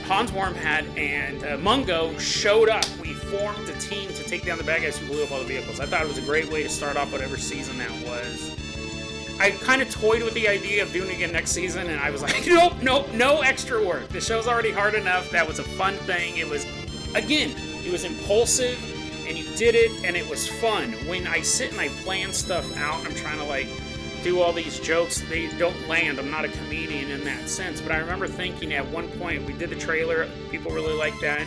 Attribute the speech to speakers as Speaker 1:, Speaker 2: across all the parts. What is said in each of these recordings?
Speaker 1: Hans Wormhat and Mungo showed up. We formed a team to take down the bad guys who blew up all the vehicles. I thought it was a great way to start off whatever season that was. I kind of toyed with the idea of doing it again next season, and I was like, nope, no extra work. The show's already hard enough. That was a fun thing. It was, again, it was impulsive, and you did it, and it was fun. When I sit and I plan stuff out, and I'm trying to, like, do all these jokes, they don't land. I'm not a comedian in that sense, but I remember thinking at one point, we did the trailer, people really liked that.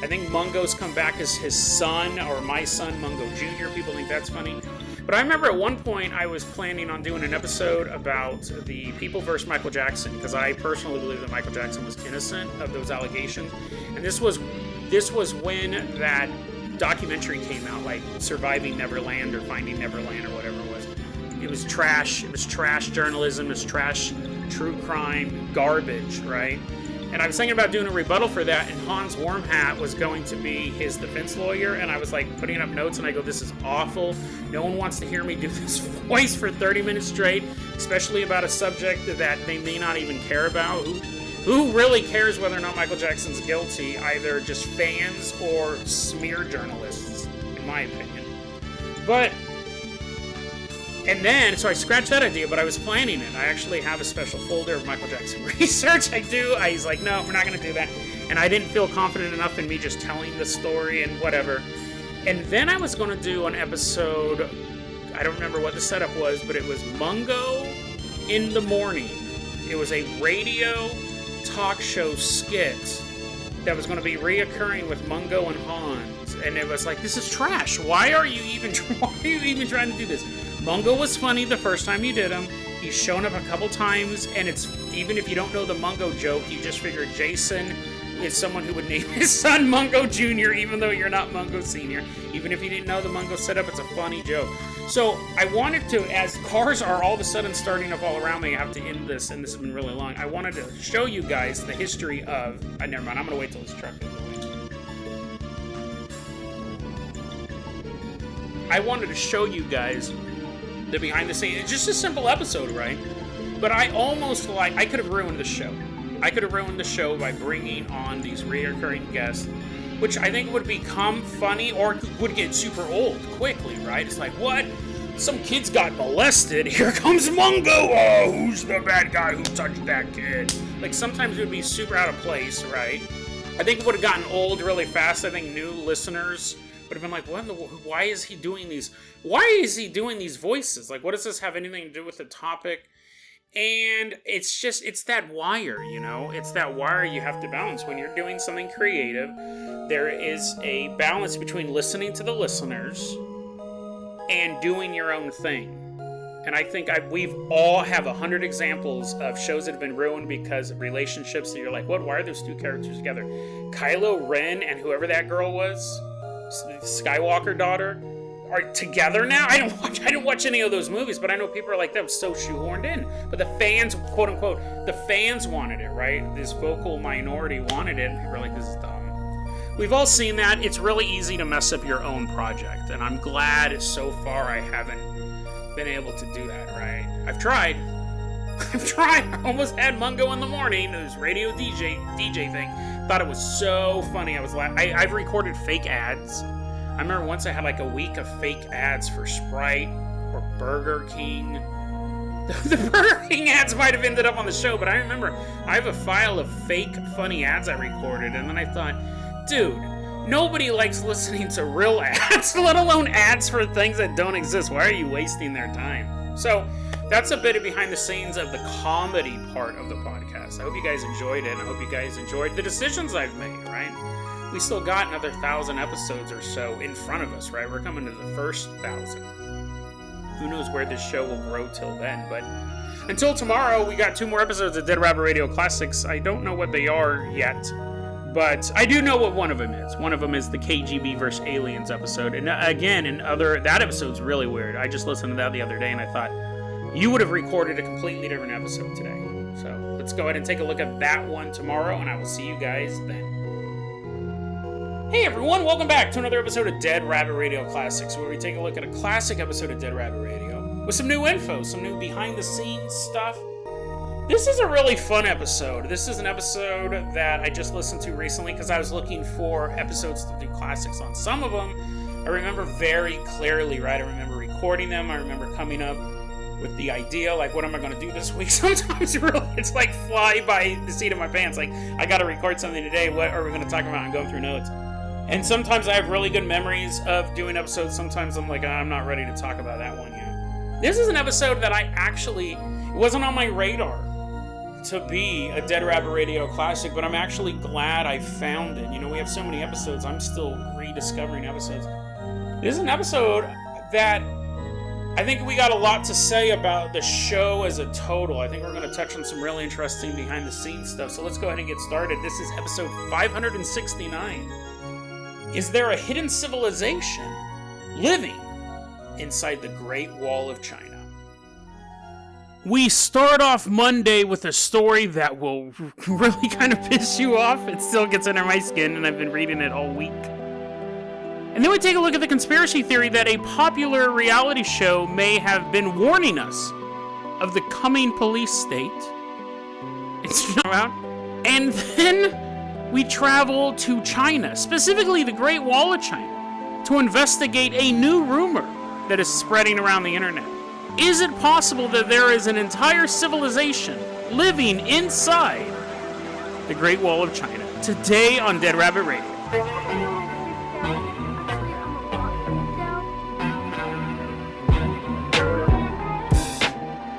Speaker 1: I think Mungo's come back as his son, or my son, Mungo Jr. People think that's funny. But I remember at one point I was planning on doing an episode about the people versus Michael Jackson, because I personally believe that Michael Jackson was innocent of those allegations. And this was when that documentary came out, like Surviving Neverland or Finding Neverland or whatever it was. It was trash. It was trash journalism. It was trash true crime garbage, right? And I was thinking about doing a rebuttal for that, and Hans Wormhat was going to be his defense lawyer, and I was like putting up notes, and I go, this is awful. No one wants to hear me do this voice for 30 minutes straight, especially about a subject that they may not even care about. Who really cares whether or not Michael Jackson's guilty? Either just fans or smear journalists, in my opinion. But... And then, so I scratched that idea, but I was planning it. I actually have a special folder of Michael Jackson research. He's like, no, we're not going to do that. And I didn't feel confident enough in me just telling the story and whatever. And then I was going to do an episode, I don't remember what the setup was, but it was Mungo in the Morning. It was a radio talk show skit that was going to be reoccurring with Mungo and Hans. And it was like, this is trash. Why are you even trying to do this? Mungo was funny the first time you did him. He's shown up a couple times, and it's even if you don't know the Mungo joke, you just figure Jason is someone who would name his son Mungo Jr., even though you're not Mungo Sr. Even if you didn't know the Mungo setup, it's a funny joke. So I wanted to, as cars are all of a sudden starting up all around me, I have to end this, and this has been really long. I wanted to show you guys the history of... never mind, I'm going to wait till this truck goes away. I wanted to show you guys the behind the scenes. It's just a simple episode, right? But I almost I could have ruined the show. I could have ruined the show by bringing on these recurring guests, which I think would become funny or would get super old quickly, right? It's like, what? Some kids got molested. Here comes Mungo. Oh, who's the bad guy who touched that kid? Like, sometimes it would be super out of place, right? I think it would have gotten old really fast. I think new listeners would have been like, why is he doing these? Why is he doing these voices? Like, what does this have anything to do with the topic? And it's that wire, you know? It's that wire you have to balance. When you're doing something creative, there is a balance between listening to the listeners and doing your own thing. And I think we've all have 100 examples of shows that have been ruined because of relationships that you're like, what? Why are those two characters together? Kylo Ren and whoever that girl was, Skywalker daughter, are together now. I don't watch any of those movies, but I know people are like, that was so shoehorned in. But the fans, quote unquote, the fans wanted it, right? This vocal minority wanted it, and people are like, this is dumb. We've all seen that. It's really easy to mess up your own project, and I'm glad so far I haven't been able to do that, right? I've tried. I almost had Mungo in the Morning, this radio DJ thing. Thought it was so funny. I've recorded fake ads. I remember once I had like a week of fake ads for Sprite or Burger King. The Burger King ads might have ended up on the show, but I remember I have a file of fake funny ads I recorded, and then I thought, dude, nobody likes listening to real ads, let alone ads for things that don't exist. Why are you wasting their time? So that's a bit of behind the scenes of the comedy part of the podcast. I hope you guys enjoyed it, and I hope you guys enjoyed the decisions I've made, right? We still got another 1,000 episodes or so in front of us, right? We're coming to the first 1,000. Who knows where this show will grow till then, but until tomorrow, we got 2 more episodes of Dead Rabbit Radio Classics. I don't know what they are yet, but I do know what one of them is. One of them is the KGB vs. Aliens episode, and again, that episode's really weird. I just listened to that the other day, and I thought, you would have recorded a completely different episode today. So let's go ahead and take a look at that one tomorrow, and I will see you guys then. Hey everyone, welcome back to another episode of Dead Rabbit Radio Classics, where we take a look at a classic episode of Dead Rabbit Radio with some new info, some new behind-the-scenes stuff, This is a really fun episode. This is an episode that I just listened to recently because I was looking for episodes to do classics on. Some of them I remember very clearly, right? I remember recording them. I remember coming up with the idea, like, what am I going to do this week? Sometimes really, it's like fly by the seat of my pants. Like, I got to record something today. What are we going to talk about? I'm going through notes. And sometimes I have really good memories of doing episodes. Sometimes I'm like, I'm not ready to talk about that one yet. This is an episode that it wasn't on my radar to be a Dead Rabbit Radio classic, but I'm actually glad I found it. You know, we have so many episodes, I'm still rediscovering episodes. This is an episode that I think we got a lot to say about the show as a total. I think we're going to touch on some really interesting behind-the-scenes stuff, so let's go ahead and get started. This is episode 569. Is there a hidden civilization living inside the Great Wall of China? We start off Monday with a story that will really kind of piss you off. It still gets under my skin, and I've been reading it all week. And then we take a look at the conspiracy theory that a popular reality show may have been warning us of the coming police state. It's not around. And then we travel to China, specifically the Great Wall of China, to investigate a new rumor that is spreading around the internet. Is it possible that there is an entire civilization living inside the Great Wall of China? Today on Dead Rabbit Radio.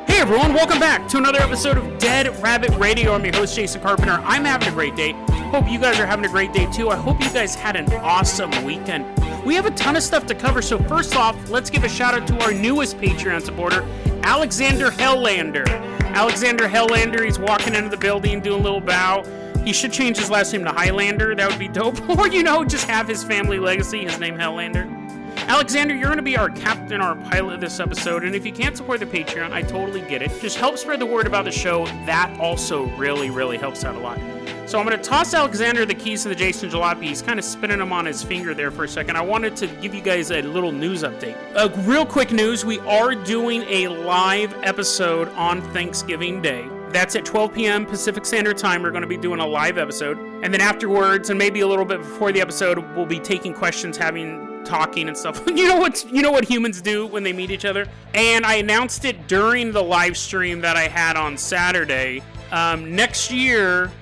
Speaker 1: Hey everyone, welcome back to another episode of Dead Rabbit Radio. I'm your host, Jason Carpenter. I'm having a great day. Hope you guys are having a great day too. I hope you guys had an awesome weekend. We have a ton of stuff to cover, so first off, let's give a shout out to our newest Patreon supporter, Alexander Hellander. Alexander Hellander, he's walking into the building, doing a little bow. He should change his last name to Highlander, that would be dope. Or, just have his family legacy, his name Hellander. Alexander, you're going to be our captain, our pilot this episode, and if you can't support the Patreon, I totally get it. Just help spread the word about the show. That also really, really helps out a lot. So I'm going to toss Alexander the keys to the Jason Jalopy. He's kind of spinning them on his finger there for a second. I wanted to give you guys a little news update. Real quick news, we are doing a live episode on Thanksgiving Day. That's at 12 p.m. Pacific Standard Time. We're going to be doing a live episode. And then afterwards, and maybe a little bit before the episode, we'll be taking questions, talking and stuff. You know what humans do when they meet each other? And I announced it during the live stream that I had on Saturday. Next year,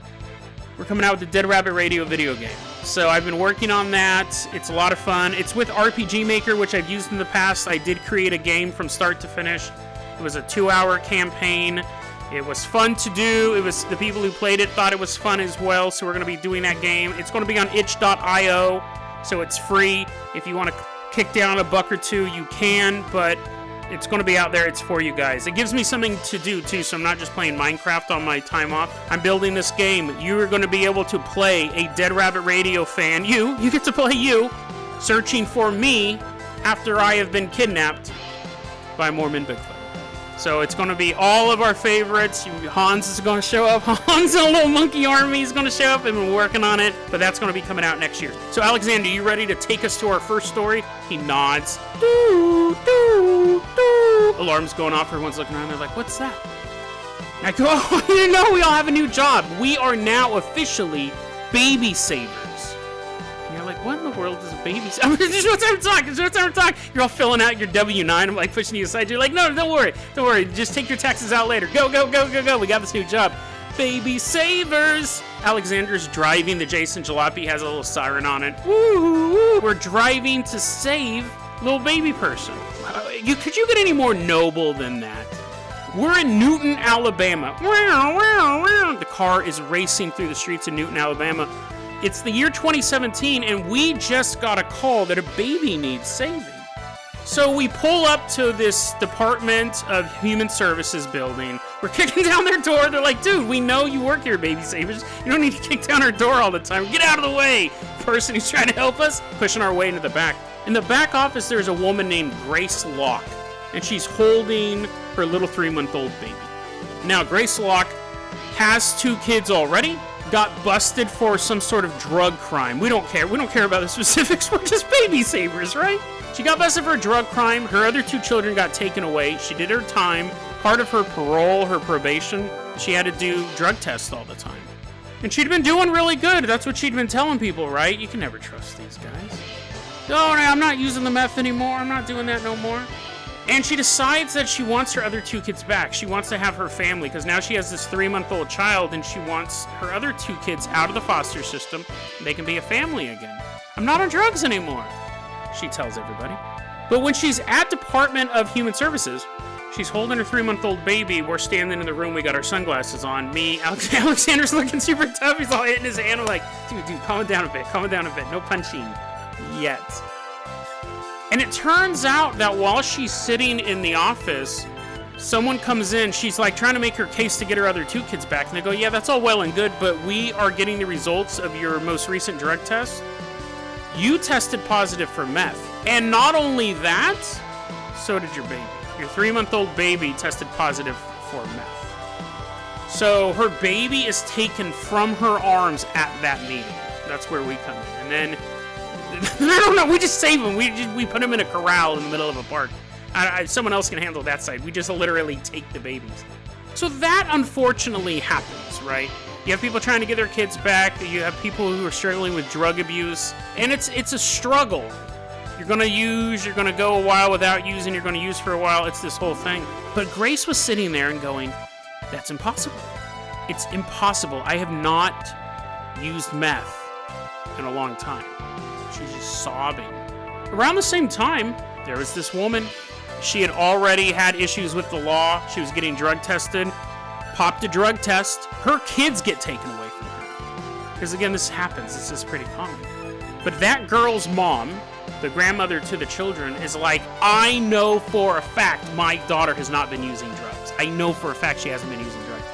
Speaker 1: we're coming out with the Dead Rabbit Radio video game. So I've been working on that. It's a lot of fun. It's with RPG Maker, which I've used in the past. I did create a game from start to finish. It was a 2-hour campaign. It was fun to do. It was the people who played it thought it was fun as well. So we're going to be doing that game. It's going to be on itch.io. So it's free. If you want to kick down a buck or two, you can, but it's going to be out there. It's for you guys. It gives me something to do, too, so I'm not just playing Minecraft on my time off. I'm building this game. You are going to be able to play a Dead Rabbit Radio fan. You get to play you, searching for me after I have been kidnapped by Mormon Bigfoot. So it's going to be all of our favorites. Hans is going to show up. Hans and a little monkey army is going to show up. I've been working on it, but that's going to be coming out next year. So Alexander, you ready to take us to our first story? He nods. Doo, doo, doo. Alarm's going off. Everyone's looking around. They're like, what's that? I go, oh, you know, we all have a new job. We are now officially baby savers. And you're like, what in the world is a baby saver? This is what I'm talking. You're all filling out your W-9. I'm like pushing you aside. You're like, no, don't worry. Just take your taxes out later. Go. We got this new job. Baby savers. Alexander's driving the Jason Jalopy. Has a little siren on it. Woo! We're driving to save little baby person. Could you get any more noble than that? We're in Newton, Alabama. The car is racing through the streets of Newton, Alabama. It's the year 2017, and we just got a call that a baby needs saving. So we pull up to this Department of Human Services building. We're kicking down their door. They're like, dude, we know you work here, baby savers. You don't need to kick down our door all the time. Get out of the way. Person who's trying to help us, pushing our way into the back. In the back office, there's a woman named Grace Locke, and she's holding her little 3-month-old baby. Now, Grace Locke has 2 kids already, got busted for some sort of drug crime. We don't care. We don't care about the specifics. We're just baby savers, right? She got busted for a drug crime. Her other 2 children got taken away. She did her time. Part of her parole, her probation, she had to do drug tests all the time. And she'd been doing really good. That's what she'd been telling people, right? You can never trust these guys. Oh, I'm not using the meth anymore. I'm not doing that no more. And she decides that she wants her other 2 kids back. She wants to have her family because now she has this 3-month-old child and she wants her other 2 kids out of the foster system. They can be a family again. I'm not on drugs anymore, she tells everybody. But when she's at Department of Human Services, she's holding her 3-month-old baby. We're standing in the room. We got our sunglasses on. Me, Alexander's looking super tough. He's all hitting his hand. I'm like, dude, calm it down a bit. Calm it down a bit. No punching yet. And it turns out that while she's sitting in the office, someone comes in. She's like trying to make her case to get her other 2 kids back. And they go, yeah, that's all well and good, but we are getting the results of your most recent drug test. You tested positive for meth. And not only that, so did your baby. Your 3-month-old baby tested positive for meth. So her baby is taken from her arms at that meeting. That's where we come in. And then, I don't know, we just save him. We put him in a corral in the middle of a park. Someone else can handle that side. We just literally take the babies. So that unfortunately happens, right? You have people trying to get their kids back. You have people who are struggling with drug abuse. And it's a struggle. You're going to use, you're going to go a while without using, you're going to use for a while. It's this whole thing. But Grace was sitting there and going, that's impossible. It's impossible. I have not used meth in a long time. She's just sobbing. Around the same time, there was this woman. She had already had issues with the law. She was getting drug tested. Popped a drug test. Her kids get taken away from her. Because again, this happens. This is pretty common. But that girl's mom, the grandmother to the children, is like, I know for a fact my daughter has not been using drugs. I know for a fact she hasn't been using drugs.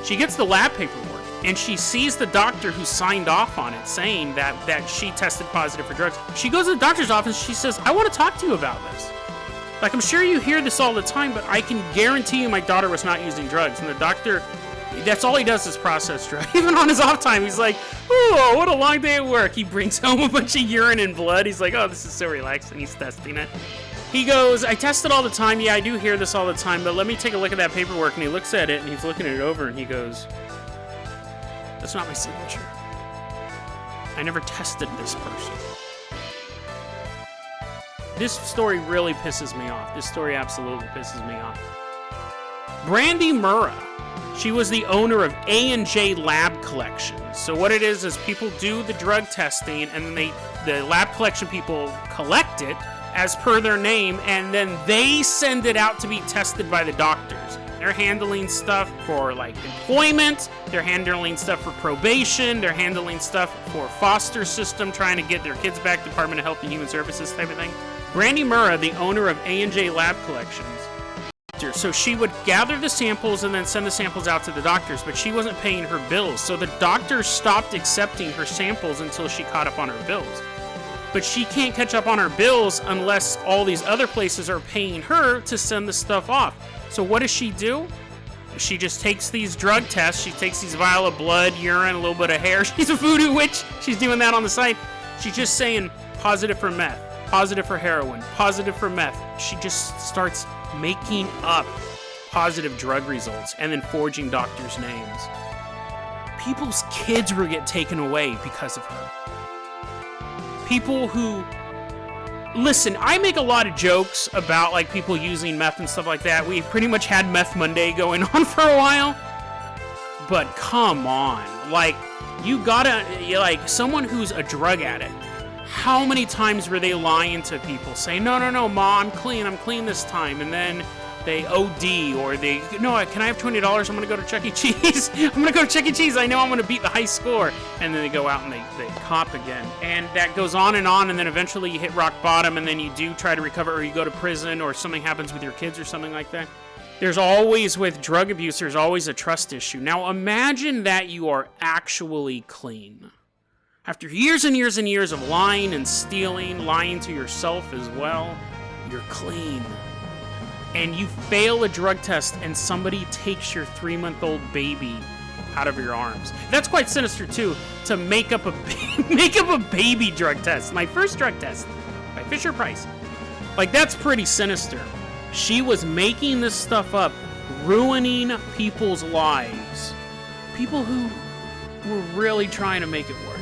Speaker 1: She gets the lab paperwork, and she sees the doctor who signed off on it saying that she tested positive for drugs. She goes to the doctor's office, she says, I want to talk to you about this. Like, I'm sure you hear this all the time, but I can guarantee you my daughter was not using drugs. And the doctor, that's all he does is process drugs. Even on his off time, he's like, oh, what a long day at work. He brings home a bunch of urine and blood. He's like, oh, this is so relaxing. He's testing it. He goes, I test it all the time. Yeah, I do hear this all the time, but let me take a look at that paperwork. And he looks at it, and he's looking it over, and he goes, that's not my signature. I never tested this person. This story really pisses me off. This story absolutely pisses me off. Brandy Murrah, she was the owner of A&J Lab Collections. So what it is people do the drug testing, and then the lab collection people collect it as per their name, and then they send it out to be tested by the doctors. They're handling stuff for like employment, they're handling stuff for probation, they're handling stuff for foster system, trying to get their kids back, Department of Health and Human Services type of thing. Brandy Murrah, the owner of A&J Lab Collections, so she would gather the samples and then send the samples out to the doctors, but she wasn't paying her bills, so the doctors stopped accepting her samples until she caught up on her bills. But she can't catch up on her bills unless all these other places are paying her to send the stuff off. So what does she do? She just takes these drug tests. She takes these vial of blood, urine, a little bit of hair. She's a voodoo witch. She's doing that on the side. She's just saying positive for meth, positive for heroin, positive for meth. She just starts making up positive drug results and then forging doctors' names. People's kids will get taken away because of her. People who... Listen, I make a lot of jokes about like people using meth and stuff like that. We pretty much had Meth Monday going on for a while. But come on. Like, you gotta... Like, someone who's a drug addict, how many times were they lying to people, saying, no, Ma, I'm clean this time, and then they OD, or they, no, can I have $20? I'm going to go to Chuck E. Cheese. I'm going to go to Chuck E. Cheese. I know I'm going to beat the high score. And then they go out and they cop again. And that goes on, and then eventually you hit rock bottom, and then you do try to recover, or you go to prison, or something happens with your kids or something like that. There's always, with drug abuse, there's always a trust issue. Now imagine that you are actually clean. After years and years and years of lying and stealing, lying to yourself as well, you're clean. And you fail a drug test and somebody takes your 3-month-old baby out of your arms. That's quite sinister too, to make up a baby drug test. My first drug test by Fisher Price. Like, that's pretty sinister. She was making this stuff up ruining people's lives. People who were really trying to make it work.